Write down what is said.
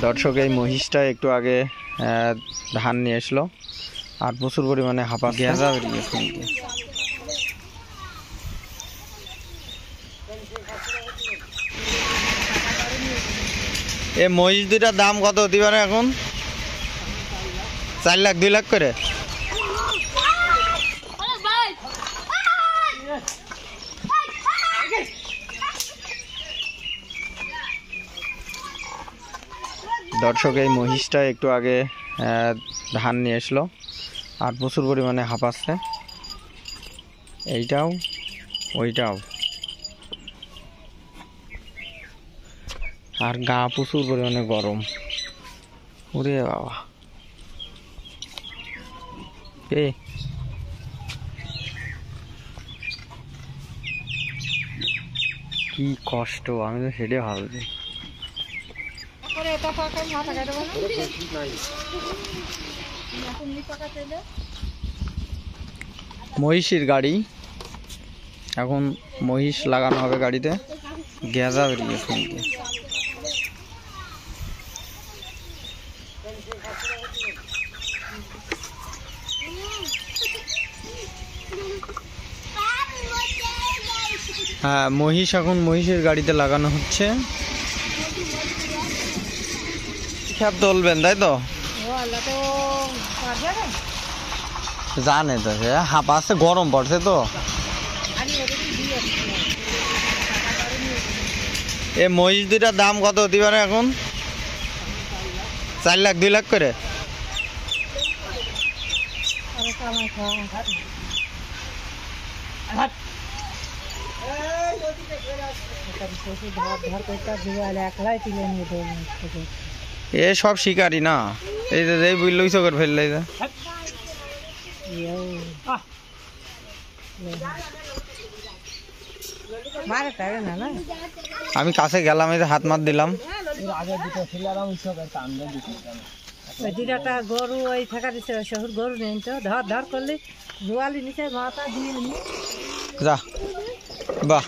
দর্শক এই মহিষটা একটু আগে ধান নিয়ে আসলো আর প্রচুর পরিমাণে হাঁপা গেঁজা বেরিয়েছে। এই মহিষ দুইটার দাম কত হতে পারে এখন? 4 লাখ 2 লাখ করে। দর্শক এই মহিষটা একটু আগে ধান নিয়ে আসলো আর প্রচুর পরিমাণে হাঁপাচ্ছে, এইটাও ওইটাও, আর গা প্রচুর পরিমাণে গরম। ওরে বাবা, কি কষ্ট, আমি তো সেটাই ভাবছি। মহিষের গাড়ি, এখন মহিষ লাগানো হবে গাড়িতে। গেঁজা বেরিয়েছে। হ্যাঁ, মহিষ এখন মহিষের গাড়িতে লাগানো হচ্ছে। খেপ তুলবেন তাই তো? জানে তো, সে হাঁপাচ্ছে, গরম পড়ছে তো। এই মহিষ দুইটার দাম কত হতে পারে এখন? 4 লাখ 2 লাখ করে। এ সব শিকারি না, এই যে বুঝলো চোখের ফেললে। আমি কাছে গেলাম, এই যে হাত মার দিলাম। গরু ওই থাকা দিচ্ছে, শহর গরু নেই তো, ধর ধর করলে জোয়ালি নিচে মাথা দিয়ে যা। বাহ।